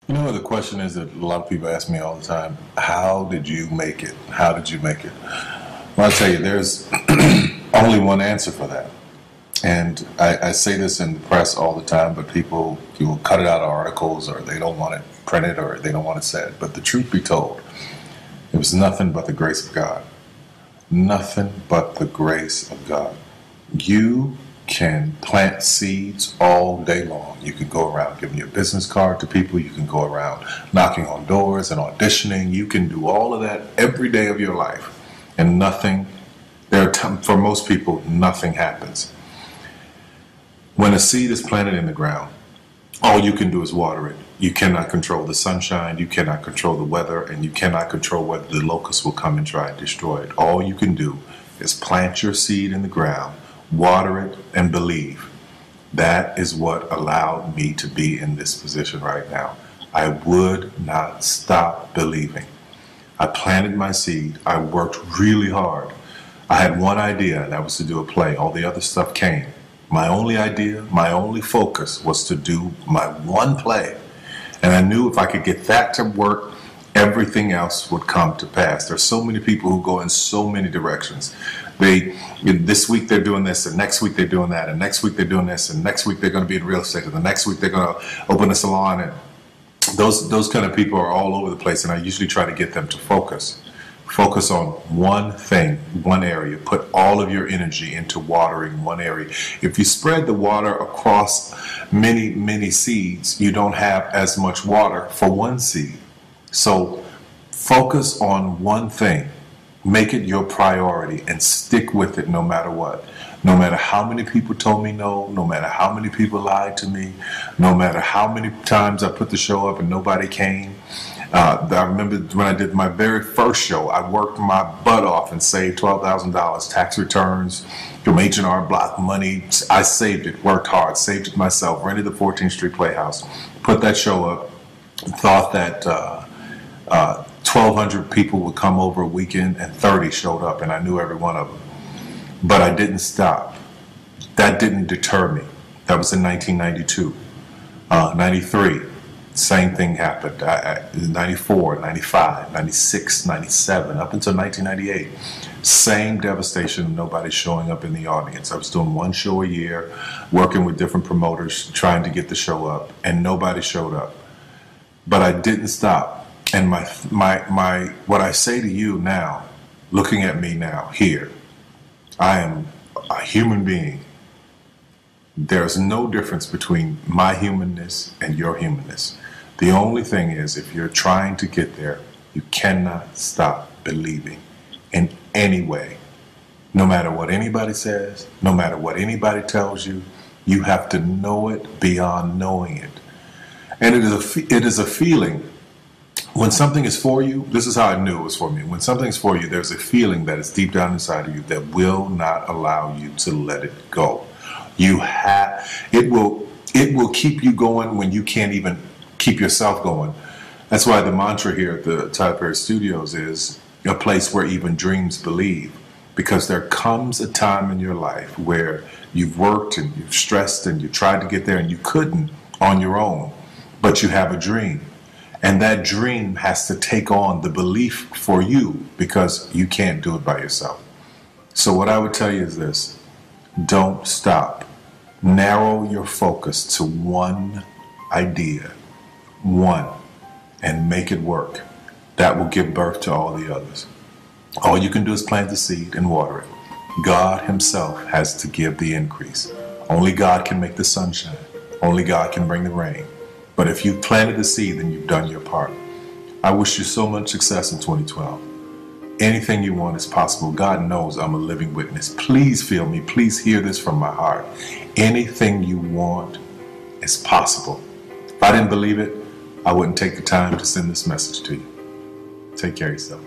You know, the question is that a lot of people ask me all the time, how did you make it? How did you make it? Well, I'll tell you, there's only one answer for that. And I say this in the press all the time, but people you will cut it out of articles or they don't want it printed or they don't want it said. But the truth be told, it was nothing but the grace of God. Nothing but the grace of God. You can plant seeds all day long. You can go around giving your business card to people. You can go around knocking on doors and auditioning. You can do all of that every day of your life. And nothing, for most people, nothing happens. When a seed is planted in the ground, all you can do is water it. You cannot control the sunshine, you cannot control the weather, and you cannot control whether the locusts will come and try and destroy it. All you can do is plant your seed in the ground, water it, and believe. That is what allowed me to be in this position right now. I would not stop believing. I planted my seed. I worked really hard. I had one idea, and that was to do a play. All the other stuff came. My only idea, my only focus was to do my one play. And I knew if I could get that to work, everything else would come to pass. There's so many people who go in so many directions. This week they're doing this, and next week they're doing that, and next week they're doing this, and next week they're going to be in real estate, and the next week they're going to open a salon. And those kind of people are all over the place, and I usually try to get them to focus. Focus on one thing, one area. Put all of your energy into watering one area. If you spread the water across many, many seeds, you don't have as much water for one seed. So focus on one thing. Make it your priority and stick with it no matter what. No matter how many people told me no, no matter how many people lied to me, no matter how many times I put the show up and nobody came. I remember when I did my very first show, I worked my butt off and saved $12,000 tax returns from H&R Block money. I saved it, worked hard, saved it myself, rented the 14th Street Playhouse, put that show up, thought that 1,200 people would come over a weekend, and 30 showed up, and I knew every one of them. But I didn't stop. That didn't deter me. That was in 1992. 93. Same thing happened. 94, 95, 96, 97, up until 1998. Same devastation, nobody showing up in the audience. I was doing one show a year, working with different promoters, trying to get the show up, and nobody showed up. But I didn't stop. And what I say to you now, looking at me now, here, I am a human being. There's no difference between my humanness and your humanness. The only thing is, if you're trying to get there, you cannot stop believing in any way. No matter what anybody says, no matter what anybody tells you, you have to know it beyond knowing it. And it is a feeling. When something is for you, this is how I knew it was for me. When something's for you, there's a feeling that is deep down inside of you that will not allow you to let it go. It will keep you going when you can't even keep yourself going. That's why the mantra here at the Tyler Perry Studios is a place where even dreams believe. Because there comes a time in your life where you've worked and you've stressed and you tried to get there and you couldn't on your own, but you have a dream. And that dream has to take on the belief for you because you can't do it by yourself. So what I would tell you is this: don't stop. Narrow your focus to one idea, one, and make it work. That will give birth to all the others. All you can do is plant the seed and water it. God himself has to give the increase. Only God can make the sunshine. Only God can bring the rain. But if you've planted the seed, then you've done your part. I wish you so much success in 2012. Anything you want is possible. God knows I'm a living witness. Please feel me. Please hear this from my heart. Anything you want is possible. If I didn't believe it, I wouldn't take the time to send this message to you. Take care of yourself.